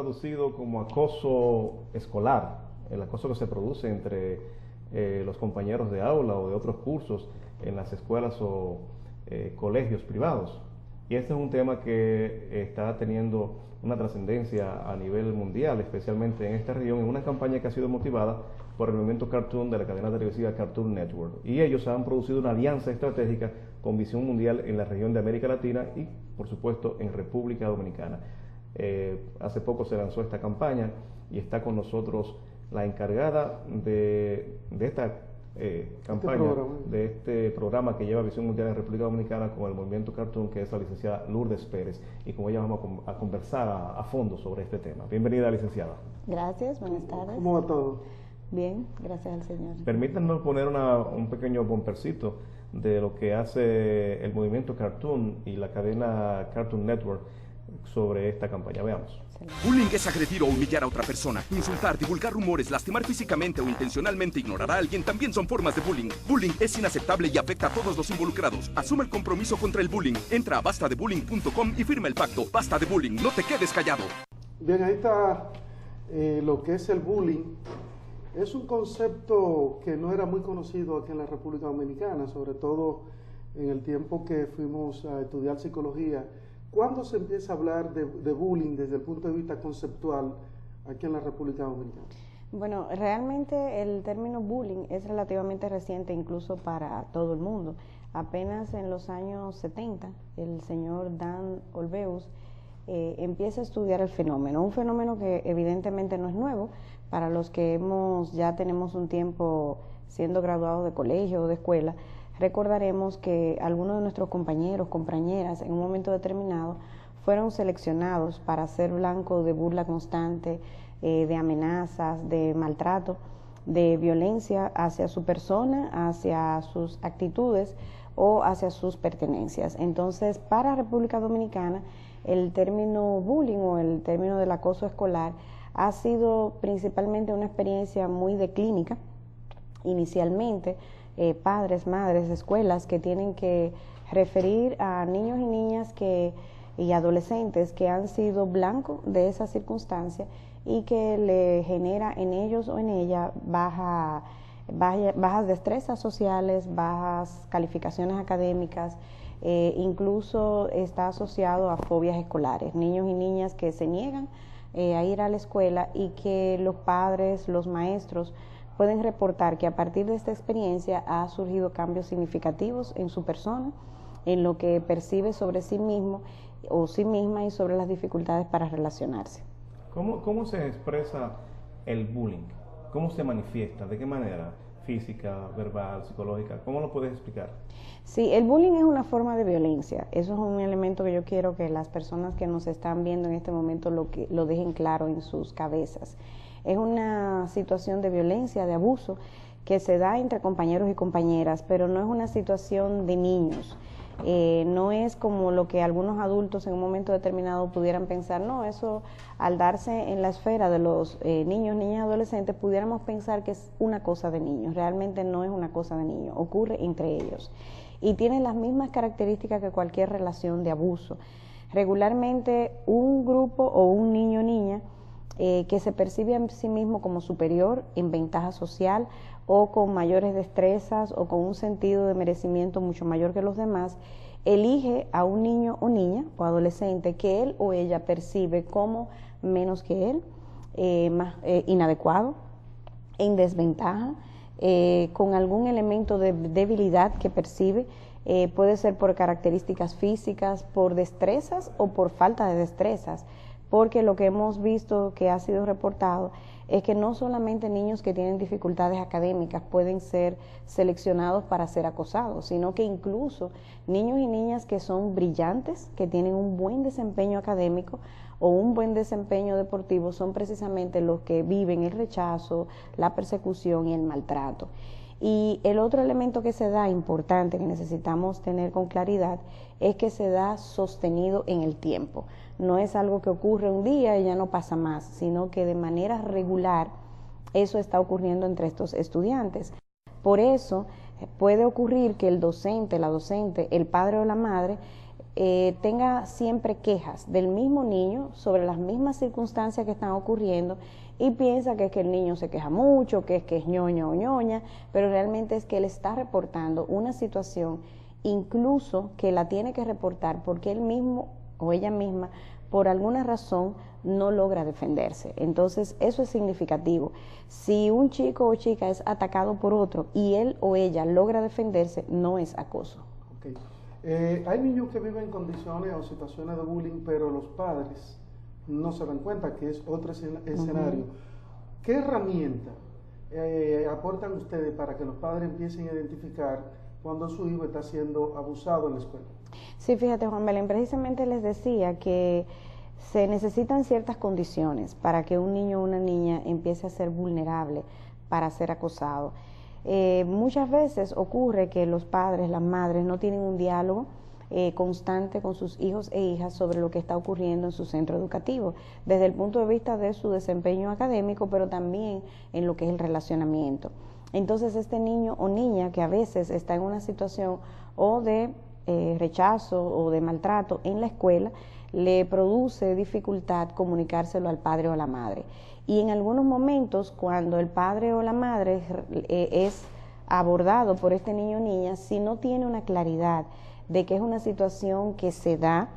traducido como acoso escolar, el acoso que se produce entre los compañeros de aula o de otros cursos en las escuelas o colegios privados. Y este es un tema que está teniendo una trascendencia a nivel mundial, especialmente en esta región, en una campaña que ha sido motivada por el movimiento Cartoon de la cadena televisiva Cartoon Network. Y ellos han producido una alianza estratégica con visión mundial en la región de América Latina y, por supuesto, en República Dominicana. Hace poco se lanzó esta campaña y está con nosotros la encargada de esta campaña, de este programa que lleva Visión Mundial en República Dominicana con el movimiento Cartoon, que es la licenciada Lourdes Pérez, y con ella vamos a conversar a fondo sobre este tema. Bienvenida, licenciada. Gracias, buenas tardes. ¿Cómo va todo? Bien, gracias al Señor. Permítanos poner un pequeño bumpercito de lo que hace el movimiento Cartoon y la cadena Cartoon Network sobre esta campaña. Veamos. Bullying es agredir o humillar a otra persona. Insultar, divulgar rumores, lastimar físicamente o intencionalmente ignorar a alguien también son formas de bullying. Bullying es inaceptable y afecta a todos los involucrados. Asume el compromiso contra el bullying. Entra a bastadebullying.com y firma el pacto. Basta de bullying, no te quedes callado. Bien, ahí está lo que es el bullying. Es un concepto que no era muy conocido aquí en la República Dominicana, sobre todo en el tiempo que fuimos a estudiar psicología. ¿Cuándo se empieza a hablar de bullying desde el punto de vista conceptual aquí en la República Dominicana? Bueno, realmente el término bullying es relativamente reciente incluso para todo el mundo. Apenas en los años 70, el señor Dan Olweus empieza a estudiar el fenómeno, un fenómeno que evidentemente no es nuevo para los que ya tenemos un tiempo siendo graduados de colegio o de escuela. Recordaremos que algunos de nuestros compañeros, compañeras, en un momento determinado, fueron seleccionados para ser blanco de burla constante, de amenazas, de maltrato, de violencia hacia su persona, hacia sus actitudes o hacia sus pertenencias. Entonces, para República Dominicana, el término bullying o el término del acoso escolar ha sido principalmente una experiencia muy de clínica, inicialmente, padres, madres, escuelas que tienen que referir a niños y niñas y adolescentes que han sido blancos de esa circunstancia y que le genera en ellos o en ella bajas destrezas sociales, bajas calificaciones académicas, incluso está asociado a fobias escolares, niños y niñas que se niegan a ir a la escuela y que los padres, los maestros, pueden reportar que a partir de esta experiencia ha surgido cambios significativos en su persona, en lo que percibe sobre sí mismo o sí misma y sobre las dificultades para relacionarse. ¿Cómo se expresa el bullying? ¿Cómo se manifiesta? ¿De qué manera? ¿Física, verbal, psicológica? ¿Cómo lo puedes explicar? Sí, el bullying es una forma de violencia. Eso es un elemento que yo quiero que las personas que nos están viendo en este momento lo dejen claro en sus cabezas. Es una situación de violencia, de abuso, que se da entre compañeros y compañeras, pero no es una situación de niños. No es como lo que algunos adultos en un momento determinado pudieran pensar, no, eso al darse en la esfera de los niños, niñas y adolescentes, pudiéramos pensar que es una cosa de niños. Realmente no es una cosa de niños, ocurre entre ellos. Y tiene las mismas características que cualquier relación de abuso. Regularmente un grupo o un niño o niña que se percibe a sí mismo como superior en ventaja social o con mayores destrezas o con un sentido de merecimiento mucho mayor que los demás, elige a un niño o niña o adolescente que él o ella percibe como menos que él, más inadecuado, en desventaja, con algún elemento de debilidad que percibe, puede ser por características físicas, por destrezas o por falta de destrezas. Porque lo que hemos visto que ha sido reportado es que no solamente niños que tienen dificultades académicas pueden ser seleccionados para ser acosados, sino que incluso niños y niñas que son brillantes, que tienen un buen desempeño académico o un buen desempeño deportivo, son precisamente los que viven el rechazo, la persecución y el maltrato. Y el otro elemento que se da, importante, que necesitamos tener con claridad, es que se da sostenido en el tiempo. No es algo que ocurre un día y ya no pasa más, sino que de manera regular eso está ocurriendo entre estos estudiantes. Por eso puede ocurrir que el docente, la docente, el padre o la madre tenga siempre quejas del mismo niño sobre las mismas circunstancias que están ocurriendo y piensa que es que el niño se queja mucho, que es ñoña o ñoña, pero realmente es que él está reportando una situación incluso que la tiene que reportar porque él mismo o ella misma por alguna razón no logra defenderse. Entonces eso es significativo. Si un chico o chica es atacado por otro y él o ella logra defenderse, no es acoso. Okay. Hay niños que viven en condiciones o situaciones de bullying, pero los padres no se dan cuenta que es otro escenario. ¿Qué herramienta aportan ustedes para que los padres empiecen a identificar cuando su hijo está siendo abusado en la escuela? Sí, fíjate, Juan Belén, precisamente les decía que se necesitan ciertas condiciones para que un niño o una niña empiece a ser vulnerable para ser acosado. Muchas veces ocurre que los padres, las madres, no tienen un diálogo constante con sus hijos e hijas sobre lo que está ocurriendo en su centro educativo, desde el punto de vista de su desempeño académico, pero también en lo que es el relacionamiento. Entonces, este niño o niña que a veces está en una situación o de rechazo o de maltrato en la escuela, le produce dificultad comunicárselo al padre o a la madre. Y en algunos momentos, cuando el padre o la madre es abordado por este niño o niña, si no tiene una claridad de que es una situación que se da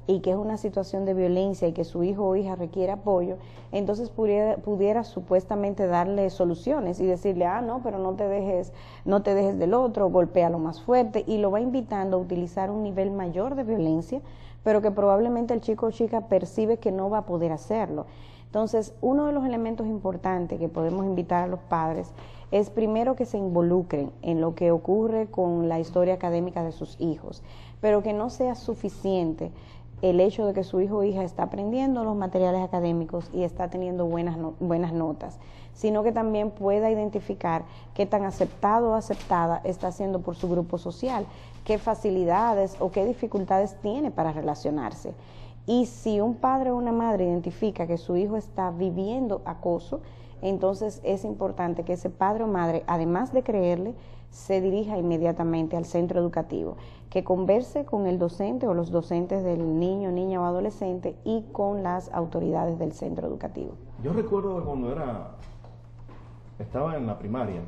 y que es una situación de violencia y que su hijo o hija requiere apoyo, entonces pudiera supuestamente darle soluciones y decirle, no, pero no te dejes del otro, golpéalo más fuerte, y lo va invitando a utilizar un nivel mayor de violencia, pero que probablemente el chico o chica percibe que no va a poder hacerlo. Entonces, uno de los elementos importantes que podemos invitar a los padres es primero que se involucren en lo que ocurre con la historia académica de sus hijos, pero que no sea suficiente el hecho de que su hijo o hija está aprendiendo los materiales académicos y está teniendo buenas notas, sino que también pueda identificar qué tan aceptado o aceptada está siendo por su grupo social, qué facilidades o qué dificultades tiene para relacionarse. Y si un padre o una madre identifica que su hijo está viviendo acoso, entonces es importante que ese padre o madre, además de creerle, se dirija inmediatamente al centro educativo, que converse con el docente o los docentes del niño, niña o adolescente y con las autoridades del centro educativo. Yo recuerdo que cuando estaba en la primaria,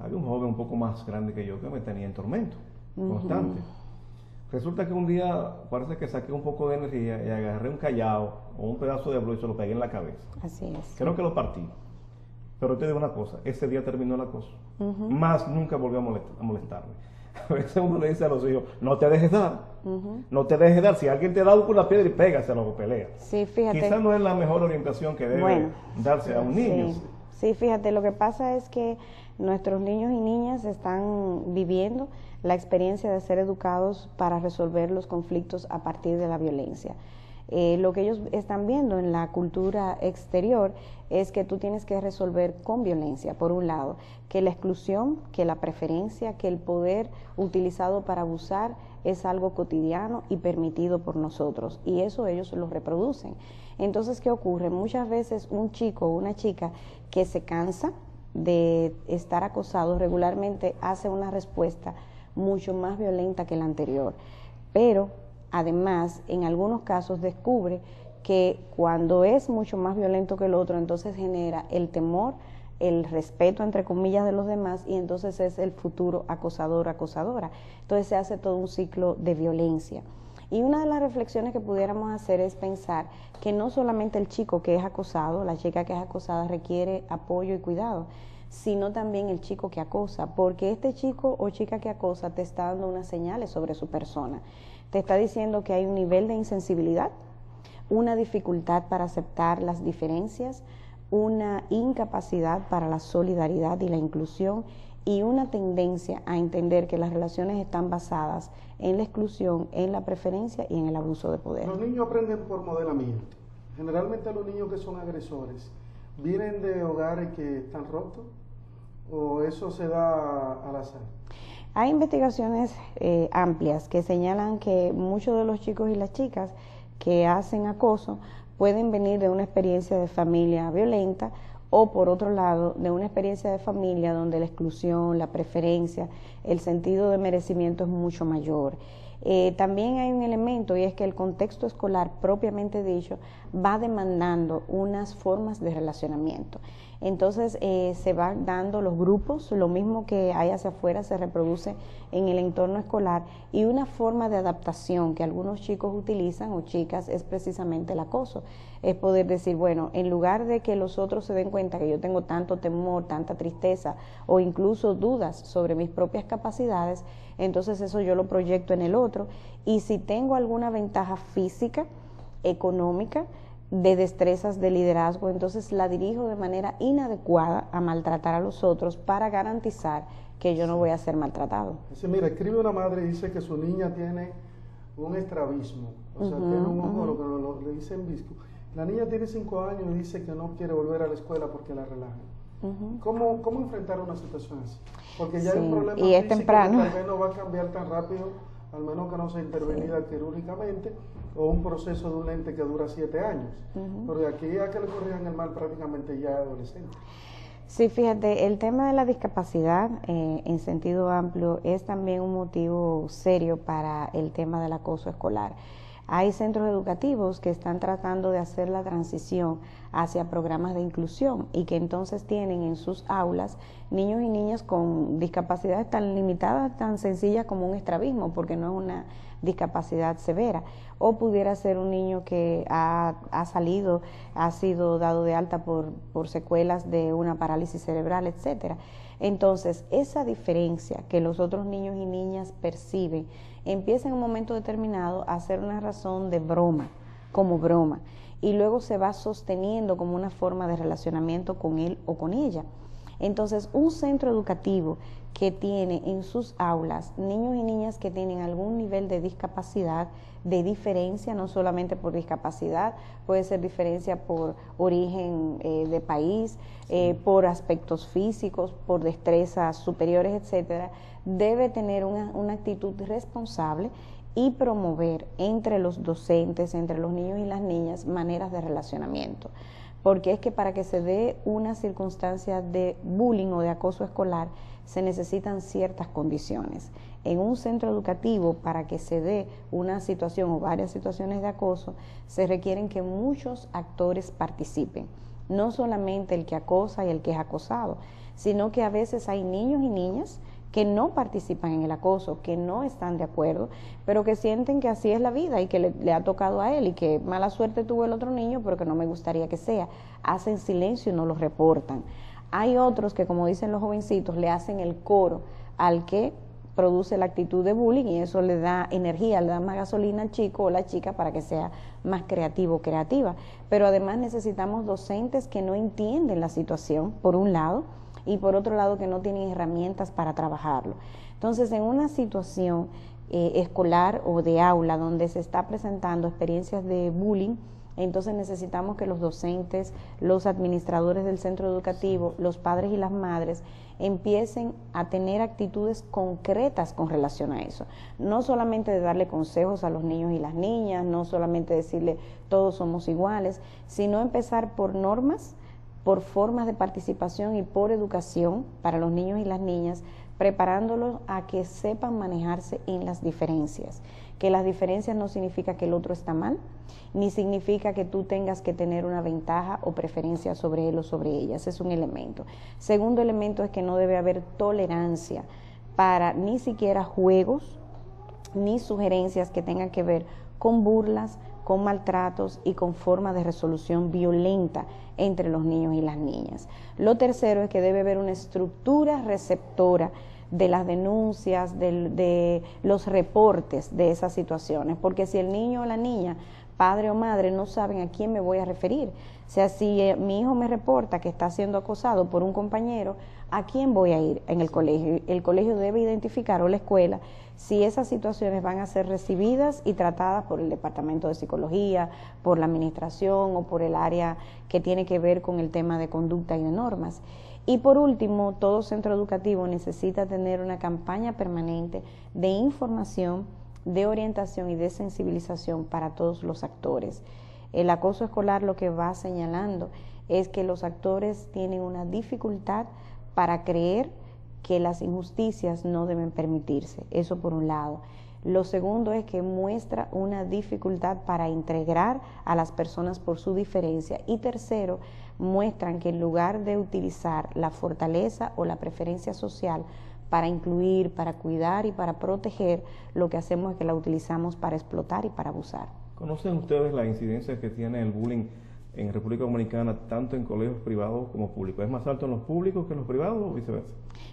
había un joven un poco más grande que yo que me tenía en tormento constante. Resulta que un día parece que saqué un poco de energía y agarré un callao o un pedazo de blu y se lo pegué en la cabeza. Así es. Creo que lo partí. Pero te digo una cosa, ese día terminó el acoso. Más nunca volvió a molestarme. A veces uno le dice a los hijos, no te dejes dar. No te dejes dar. Si alguien te da con la piedra y pégaselo o pelea. Sí, fíjate. Quizás no es la mejor orientación que debe darse a un niño. Sí, fíjate, lo que pasa es que nuestros niños y niñas están viviendo la experiencia de ser educados para resolver los conflictos a partir de la violencia. Lo que ellos están viendo en la cultura exterior es que tú tienes que resolver con violencia, por un lado, que la exclusión, que la preferencia, que el poder utilizado para abusar es algo cotidiano y permitido por nosotros, y eso ellos lo reproducen. Entonces, ¿qué ocurre? Muchas veces un chico o una chica que se cansa de estar acosado regularmente hace una respuesta mucho más violenta que la anterior, pero además en algunos casos descubre que cuando es mucho más violento que el otro, entonces genera el temor, el respeto entre comillas de los demás, y entonces es el futuro acosador o acosadora. Entonces se hace todo un ciclo de violencia. Y una de las reflexiones que pudiéramos hacer es pensar que no solamente el chico que es acosado, la chica que es acosada requiere apoyo y cuidado, sino también el chico que acosa, porque este chico o chica que acosa te está dando unas señales sobre su persona. Te está diciendo que hay un nivel de insensibilidad, una dificultad para aceptar las diferencias, una incapacidad para la solidaridad y la inclusión, y una tendencia a entender que las relaciones están basadas en la exclusión, en la preferencia y en el abuso de poder. Los niños aprenden por modelamiento. Generalmente los niños que son agresores vienen de hogares que están rotos, o eso se da al azar. Hay investigaciones amplias que señalan que muchos de los chicos y las chicas que hacen acoso pueden venir de una experiencia de familia violenta, o por otro lado, de una experiencia de familia donde la exclusión, la preferencia, el sentido de merecimiento es mucho mayor. También hay un elemento, y es que el contexto escolar propiamente dicho va demandando unas formas de relacionamiento. Entonces se van dando los grupos, lo mismo que hay hacia afuera se reproduce en el entorno escolar, y una forma de adaptación que algunos chicos utilizan o chicas es precisamente el acoso. Es poder decir, bueno, en lugar de que los otros se den cuenta que yo tengo tanto temor, tanta tristeza o incluso dudas sobre mis propias capacidades, entonces eso yo lo proyecto en el otro, y si tengo alguna ventaja física, económica, de destrezas de liderazgo, entonces la dirijo de manera inadecuada a maltratar a los otros para garantizar que yo no voy a ser maltratado. Dice, mira, escribe una madre y dice que su niña tiene un estrabismo, o sea, tiene un ojo, lo que le dicen visco. La niña tiene 5 años y dice que no quiere volver a la escuela porque la relajan. ¿Cómo enfrentar una situación así? Porque ya hay un problema y es físico temprano, que tal vez no va a cambiar tan rápido, al menos que no sea intervenida quirúrgicamente, o un proceso de un ente que dura 7 años. Porque aquí a que le corrijan el mal prácticamente ya adolescente. Sí, fíjate, el tema de la discapacidad en sentido amplio es también un motivo serio para el tema del acoso escolar. Hay centros educativos que están tratando de hacer la transición hacia programas de inclusión y que entonces tienen en sus aulas niños y niñas con discapacidades tan limitadas, tan sencillas como un estrabismo, porque no es una discapacidad severa, o pudiera ser un niño que ha sido dado de alta por secuelas de una parálisis cerebral, etcétera. Entonces, esa diferencia que los otros niños y niñas perciben empieza en un momento determinado a ser una razón de broma, como broma, y luego se va sosteniendo como una forma de relacionamiento con él o con ella. Entonces, un centro educativo que tiene en sus aulas niños y niñas que tienen algún nivel de discapacidad, de diferencia, no solamente por discapacidad, puede ser diferencia por origen de país, por aspectos físicos, por destrezas superiores, etcétera, debe tener una actitud responsable y promover entre los docentes, entre los niños y las niñas, maneras de relacionamiento. Porque es que para que se dé una circunstancia de bullying o de acoso escolar, se necesitan ciertas condiciones. En un centro educativo, para que se dé una situación o varias situaciones de acoso, se requieren que muchos actores participen. No solamente el que acosa y el que es acosado, sino que a veces hay niños y niñas que no participan en el acoso, que no están de acuerdo, pero que sienten que así es la vida y que le ha tocado a él y que mala suerte tuvo el otro niño, pero que no me gustaría que sea. Hacen silencio y no lo reportan. Hay otros que, como dicen los jovencitos, le hacen el coro al que produce la actitud de bullying y eso le da energía, le da más gasolina al chico o la chica para que sea más creativo o creativa. Pero además necesitamos docentes que no entienden la situación, por un lado, y por otro lado que no tienen herramientas para trabajarlo. Entonces, en una situación escolar o de aula donde se está presentando experiencias de bullying, entonces necesitamos que los docentes, los administradores del centro educativo, los padres y las madres empiecen a tener actitudes concretas con relación a eso. No solamente de darle consejos a los niños y las niñas, no solamente decirle todos somos iguales, sino empezar por normas, por formas de participación y por educación para los niños y las niñas, preparándolos a que sepan manejarse en las diferencias. Que las diferencias no significa que el otro está mal, ni significa que tú tengas que tener una ventaja o preferencia sobre él o sobre ella. Ese es un elemento. Segundo elemento es que no debe haber tolerancia para ni siquiera juegos ni sugerencias que tengan que ver con burlas, con maltratos y con formas de resolución violenta entre los niños y las niñas. Lo tercero es que debe haber una estructura receptora de las denuncias, de los reportes de esas situaciones, porque si el niño o la niña, padre o madre, no saben a quién me voy a referir, o sea, si mi hijo me reporta que está siendo acosado por un compañero, ¿a quién voy a ir en el colegio? El colegio debe identificar, o la escuela, si esas situaciones van a ser recibidas y tratadas por el departamento de psicología, por la administración o por el área que tiene que ver con el tema de conducta y de normas. Y por último, todo centro educativo necesita tener una campaña permanente de información, de orientación y de sensibilización para todos los actores. El acoso escolar lo que va señalando es que los actores tienen una dificultad para creer que las injusticias no deben permitirse, eso por un lado. Lo segundo es que muestra una dificultad para integrar a las personas por su diferencia. Y tercero, muestran que en lugar de utilizar la fortaleza o la preferencia social para incluir, para cuidar y para proteger, lo que hacemos es que la utilizamos para explotar y para abusar. ¿Conocen ustedes la incidencia que tiene el bullying en República Dominicana, tanto en colegios privados como públicos? ¿Es más alto en los públicos que en los privados o viceversa?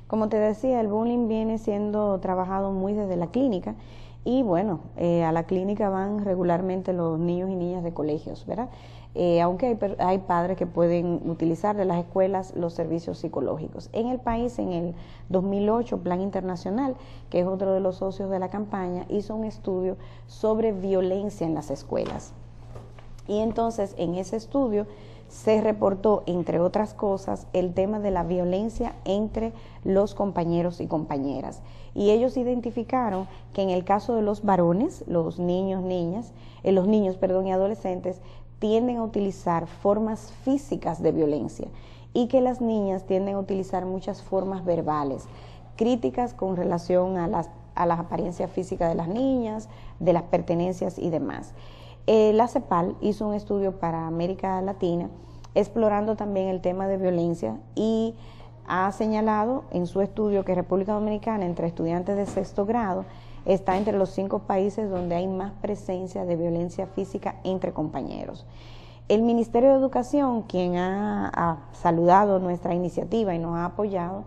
Como te decía, el bullying viene siendo trabajado muy desde la clínica y bueno, a la clínica van regularmente los niños y niñas de colegios, ¿verdad? Aunque hay padres que pueden utilizar de las escuelas los servicios psicológicos. En el país, en el 2008, Plan Internacional, que es otro de los socios de la campaña, hizo un estudio sobre violencia en las escuelas. Y entonces, en ese estudio se reportó, entre otras cosas, el tema de la violencia entre los compañeros y compañeras. Y ellos identificaron que en el caso de los varones, los niños y adolescentes, tienden a utilizar formas físicas de violencia y que las niñas tienden a utilizar muchas formas verbales, críticas con relación a las apariencias físicas de las niñas, de las pertenencias y demás. La CEPAL hizo un estudio para América Latina explorando también el tema de violencia y ha señalado en su estudio que República Dominicana, entre estudiantes de sexto grado, está entre los 5 países donde hay más presencia de violencia física entre compañeros. El Ministerio de Educación, quien ha saludado nuestra iniciativa y nos ha apoyado,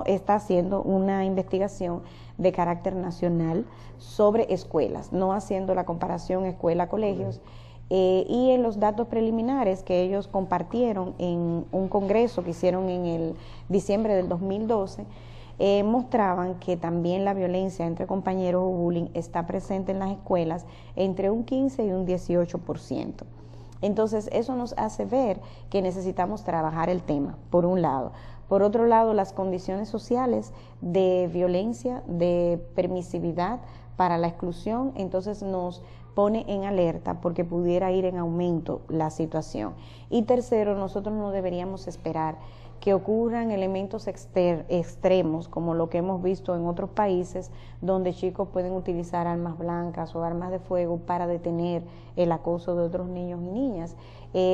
está haciendo una investigación de carácter nacional sobre escuelas, no haciendo la comparación escuela-colegios, y en los datos preliminares que ellos compartieron en un congreso que hicieron en el diciembre del 2012, mostraban que también la violencia entre compañeros o bullying está presente en las escuelas entre un 15 y un 18%. Entonces, eso nos hace ver que necesitamos trabajar el tema, por un lado. Por otro lado, las condiciones sociales de violencia, de permisividad para la exclusión, entonces nos pone en alerta porque pudiera ir en aumento la situación. Y tercero, nosotros no deberíamos esperar que ocurran elementos extremos como lo que hemos visto en otros países donde chicos pueden utilizar armas blancas o armas de fuego para detener el acoso de otros niños y niñas.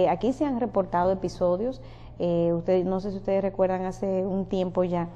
Aquí se han reportado episodios, no sé si ustedes recuerdan hace un tiempo ya,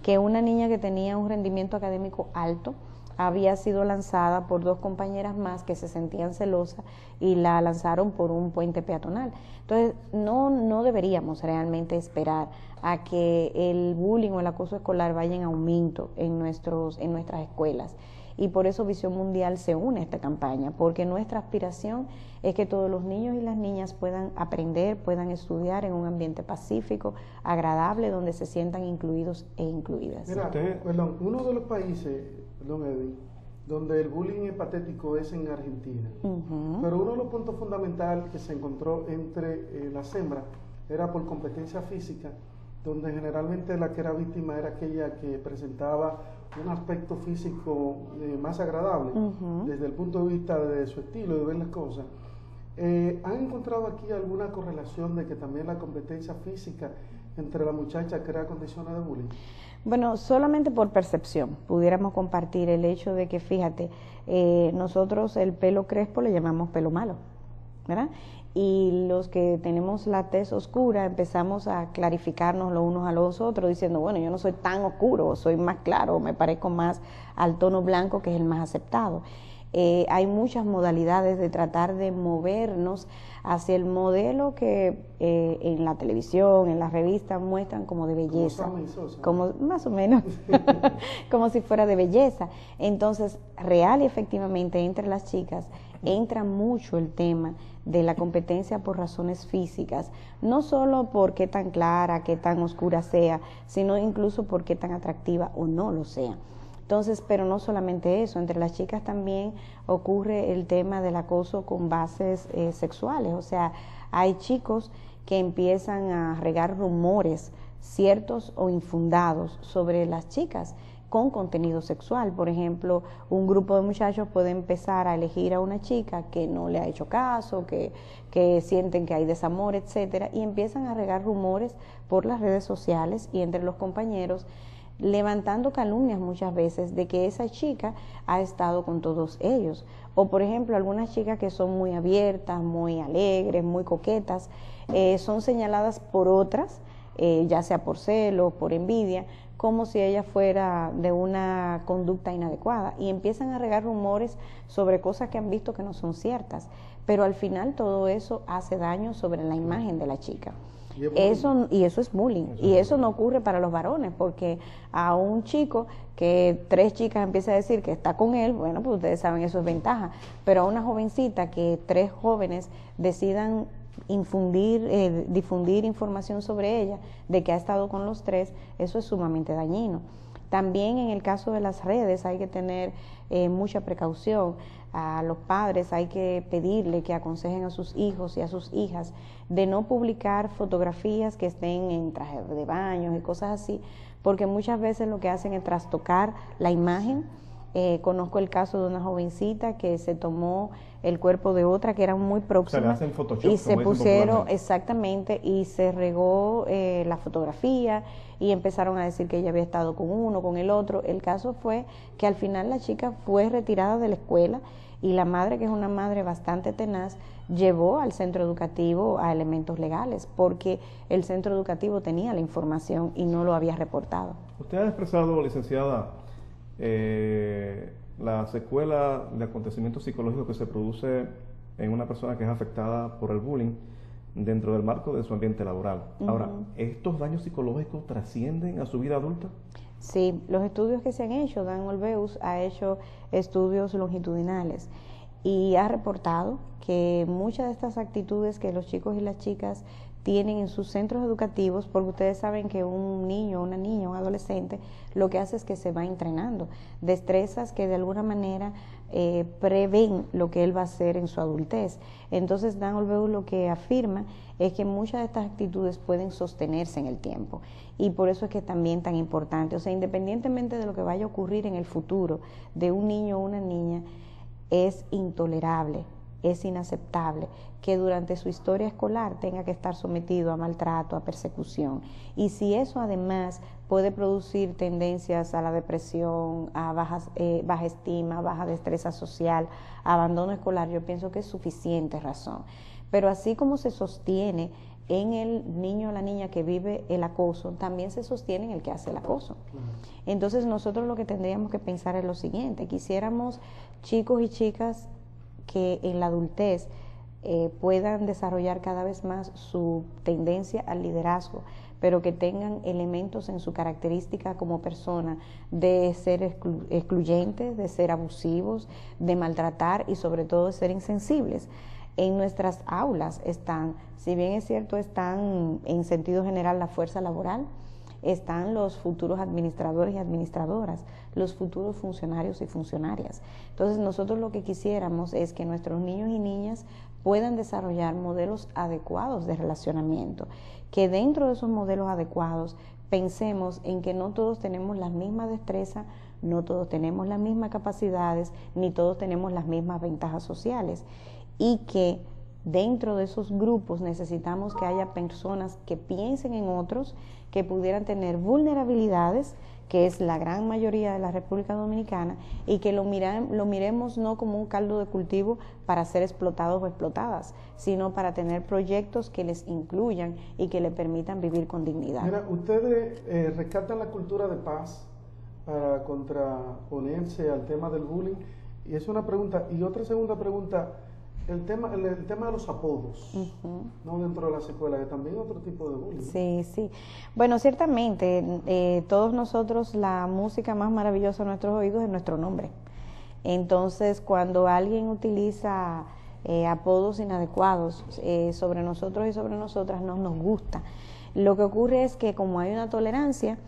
que una niña que tenía un rendimiento académico alto había sido lanzada por 2 compañeras más que se sentían celosas y la lanzaron por un puente peatonal. Entonces, no deberíamos realmente esperar a que el bullying o el acoso escolar vaya en aumento en nuestras escuelas. Y por eso Visión Mundial se une a esta campaña, porque nuestra aspiración es que todos los niños y las niñas puedan aprender, puedan estudiar en un ambiente pacífico, agradable, donde se sientan incluidos e incluidas. Mira, uno de los países, Edwin, donde el bullying es patético es en Argentina. Pero uno de los puntos fundamentales que se encontró entre las hembras era por competencia física, donde generalmente la que era víctima era aquella que presentaba un aspecto físico más agradable, desde el punto de vista de su estilo, de ver las cosas. ¿Han encontrado aquí alguna correlación de que también la competencia física entre las muchachas crea condiciones de bullying? Bueno, solamente por percepción pudiéramos compartir el hecho de que, fíjate, nosotros el pelo crespo le llamamos pelo malo, ¿verdad? Y los que tenemos la tez oscura empezamos a clarificarnos los unos a los otros diciendo, bueno, yo no soy tan oscuro, soy más claro, me parezco más al tono blanco, que es el más aceptado. Hay muchas modalidades de tratar de movernos hacia el modelo que en la televisión, en las revistas muestran como de belleza, como más o menos, como si fuera de belleza. Entonces, real y efectivamente entre las chicas entra mucho el tema de la competencia por razones físicas, no solo por qué tan clara, qué tan oscura sea, sino incluso por qué tan atractiva o no lo sea. Entonces, pero no solamente eso, entre las chicas también ocurre el tema del acoso con bases sexuales, o sea, hay chicos que empiezan a regar rumores ciertos o infundados sobre las chicas con contenido sexual. Por ejemplo, un grupo de muchachos puede empezar a elegir a una chica que no le ha hecho caso, que sienten que hay desamor, etcétera, y empiezan a regar rumores por las redes sociales y entre los compañeros levantando calumnias muchas veces de que esa chica ha estado con todos ellos. O por ejemplo, algunas chicas que son muy abiertas, muy alegres, muy coquetas, son señaladas por otras, ya sea por celos, por envidia, como si ella fuera de una conducta inadecuada, y empiezan a regar rumores sobre cosas que han visto que no son ciertas, pero al final todo eso hace daño sobre la imagen de la chica. Eso es bullying, y eso no ocurre para los varones, porque a un chico que 3 chicas empiezan a decir que está con él, bueno, pues ustedes saben, eso es ventaja, pero a una jovencita que 3 jóvenes decidan difundir información sobre ella, de que ha estado con los 3, eso es sumamente dañino. También en el caso de las redes hay que tener mucha precaución. A los padres hay que pedirle que aconsejen a sus hijos y a sus hijas de no publicar fotografías que estén en trajes de baño y cosas así, porque muchas veces lo que hacen es trastocar la imagen. Conozco el caso de una jovencita que se tomó el cuerpo de otra que eran muy próximas, o sea, Photoshop, y se pusieron, exactamente, y se regó la fotografía y empezaron a decir que ella había estado con uno, con el otro. El caso fue que al final la chica fue retirada de la escuela, y la madre, que es una madre bastante tenaz, llevó al centro educativo a elementos legales, porque el centro educativo tenía la información y no lo había reportado. Usted ha expresado, licenciada, la secuela de acontecimientos psicológicos que se produce en una persona que es afectada por el bullying dentro del marco de su ambiente laboral. Ahora, ¿estos daños psicológicos trascienden a su vida adulta? Sí, los estudios que se han hecho, Dan Olveus ha hecho estudios longitudinales y ha reportado que muchas de estas actitudes que los chicos y las chicas tienen en sus centros educativos, porque ustedes saben que un niño, una niña, un adolescente, lo que hace es que se va entrenando, destrezas que de alguna manera prevén lo que él va a hacer en su adultez. Entonces Dan Olveus lo que afirma es que muchas de estas actitudes pueden sostenerse en el tiempo, y por eso es que es también tan importante. O sea, independientemente de lo que vaya a ocurrir en el futuro de un niño o una niña, es intolerable, es inaceptable que durante su historia escolar tenga que estar sometido a maltrato, a persecución. Y si eso además puede producir tendencias a la depresión, a baja estima, baja destreza social, abandono escolar, yo pienso que es suficiente razón. Pero así como se sostiene en el niño o la niña que vive el acoso, también se sostiene en el que hace el acoso. Entonces nosotros lo que tendríamos que pensar es lo siguiente: quisiéramos chicos y chicas que en la adultez puedan desarrollar cada vez más su tendencia al liderazgo, pero que tengan elementos en su característica como persona de ser excluyentes, de ser abusivos, de maltratar y sobre todo de ser insensibles. En nuestras aulas están, si bien es cierto, están en sentido general la fuerza laboral, están los futuros administradores y administradoras, los futuros funcionarios y funcionarias. Entonces nosotros lo que quisiéramos es que nuestros niños y niñas puedan desarrollar modelos adecuados de relacionamiento, que dentro de esos modelos adecuados pensemos en que no todos tenemos la misma destreza, no todos tenemos las mismas capacidades, ni todos tenemos las mismas ventajas sociales, y que dentro de esos grupos necesitamos que haya personas que piensen en otros, que pudieran tener vulnerabilidades, que es la gran mayoría de la República Dominicana, y que lo miremos no como un caldo de cultivo para ser explotados o explotadas, sino para tener proyectos que les incluyan y que les permitan vivir con dignidad. Mira, ustedes rescatan la cultura de paz para contraponerse al tema del bullying, y es una pregunta. Y otra segunda pregunta, el tema de los apodos, no dentro de las escuelas, que también es otro tipo de bullying. Sí, sí. Bueno, ciertamente, todos nosotros, la música más maravillosa de nuestros oídos es nuestro nombre. Entonces, cuando alguien utiliza apodos inadecuados sobre nosotros y sobre nosotras, no nos gusta. Lo que ocurre es que como hay una tolerancia,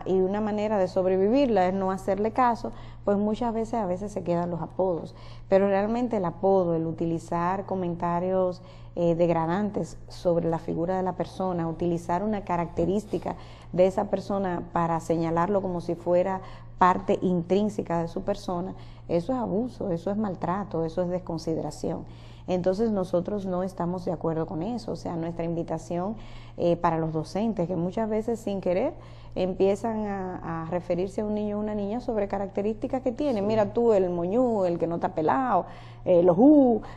y una manera de sobrevivirla es no hacerle caso, pues muchas veces a veces se quedan los apodos, pero realmente el apodo, el utilizar comentarios degradantes sobre la figura de la persona, utilizar una característica de esa persona para señalarlo como si fuera parte intrínseca de su persona, eso es abuso, eso es maltrato, eso es desconsideración. Entonces nosotros no estamos de acuerdo con eso. O sea, nuestra invitación para los docentes, que muchas veces sin querer empiezan a referirse a un niño o una niña sobre características que tiene. Sí. Mira tú, el moñú, el que no está pelado, los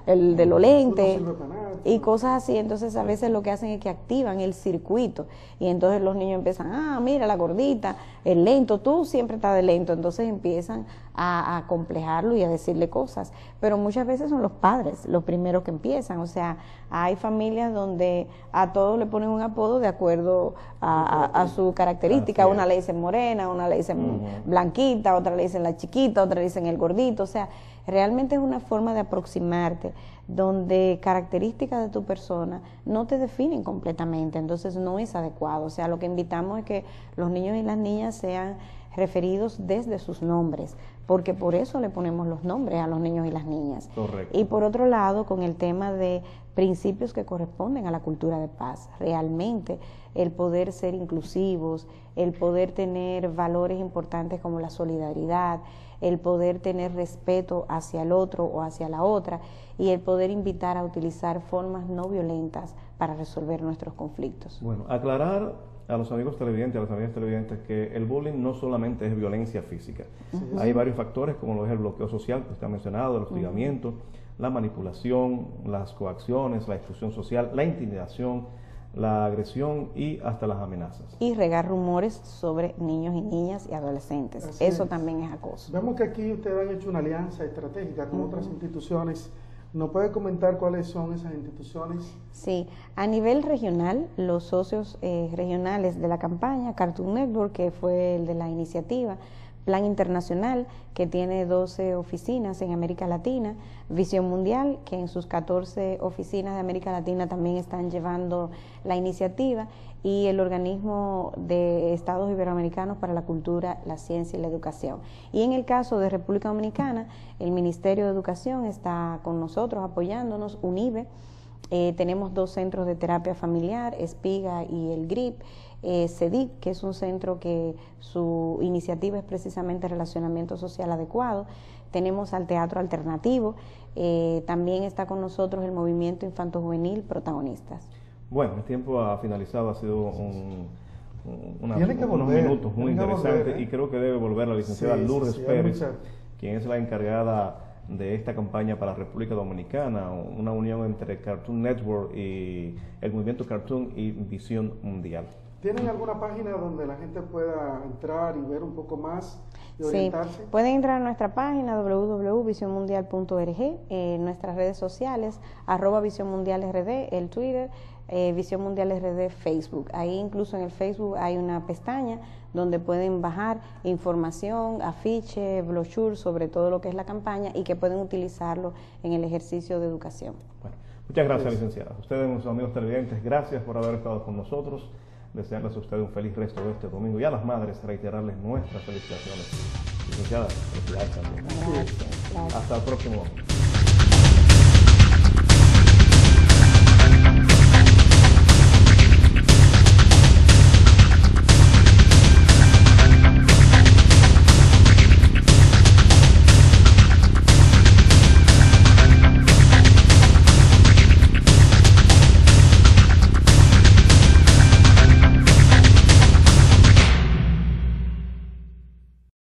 el de los lentes y cosas así. Entonces a veces lo que hacen es que activan el circuito y entonces los niños empiezan, mira la gordita, el lento, tú siempre estás de lento. Entonces empiezan a acomplejarlo y a decirle cosas, pero muchas veces son los padres los primeros que empiezan. O sea, hay familias donde a todos le ponen un apodo de acuerdo a su característica. Una le dicen morena, una le dicen blanquita, otra le dicen la chiquita, otra le dicen el gordito. O sea, realmente es una forma de aproximarte donde características de tu persona no te definen completamente, entonces no es adecuado. O sea, lo que invitamos es que los niños y las niñas sean referidos desde sus nombres, porque por eso le ponemos los nombres a los niños y las niñas. Correcto. Y por otro lado, con el tema de principios que corresponden a la cultura de paz, realmente el poder ser inclusivos, el poder tener valores importantes como la solidaridad, el poder tener respeto hacia el otro o hacia la otra y el poder invitar a utilizar formas no violentas para resolver nuestros conflictos. Bueno, aclarar a los amigos televidentes, a las amigas televidentes, que el bullying no solamente es violencia física. Hay varios factores, como lo es el bloqueo social, que usted ha mencionado, el hostigamiento, la manipulación, las coacciones, la exclusión social, la intimidación, la agresión y hasta las amenazas. Y regar rumores sobre niños y niñas y adolescentes. Así Eso es. También es acoso. Vemos que aquí ustedes han hecho una alianza estratégica con otras instituciones. ¿Nos puede comentar cuáles son esas instituciones? Sí, a nivel regional, los socios regionales de la campaña, Cartoon Network, que fue el de la iniciativa, Plan Internacional, que tiene 12 oficinas en América Latina, Visión Mundial, que en sus 14 oficinas de América Latina también están llevando la iniciativa, y el Organismo de Estados Iberoamericanos para la Cultura, la Ciencia y la Educación. Y en el caso de República Dominicana, el Ministerio de Educación está con nosotros apoyándonos, UNIBE, tenemos 2 centros de terapia familiar, Espiga y el GRIP, CEDIC, que es un centro que su iniciativa es precisamente relacionamiento social adecuado. Tenemos al Teatro Alternativo, también está con nosotros el Movimiento Infanto Juvenil Protagonistas. Bueno, el tiempo ha finalizado, ha sido unos minutos muy interesantes y creo que debe volver la licenciada Lourdes Pérez, quien es la encargada de esta campaña para la República Dominicana, una unión entre Cartoon Network y el movimiento Cartoon y Visión Mundial. ¿Tienen alguna página donde la gente pueda entrar y ver un poco más y orientarse? Sí, pueden entrar a nuestra página www.visionmundial.org, nuestras redes sociales, @visionmundialrd, el Twitter, Visión Mundial RD, Facebook. Ahí incluso en el Facebook hay una pestaña donde pueden bajar información, afiche, brochure sobre todo lo que es la campaña y que pueden utilizarlo en el ejercicio de educación. Bueno, muchas gracias, licenciada. Ustedes, nuestros amigos televidentes, gracias por haber estado con nosotros. Desearles a ustedes un feliz resto de este domingo y a las madres reiterarles nuestras felicitaciones. Licenciada, felicidades también. Gracias. Hasta el próximo.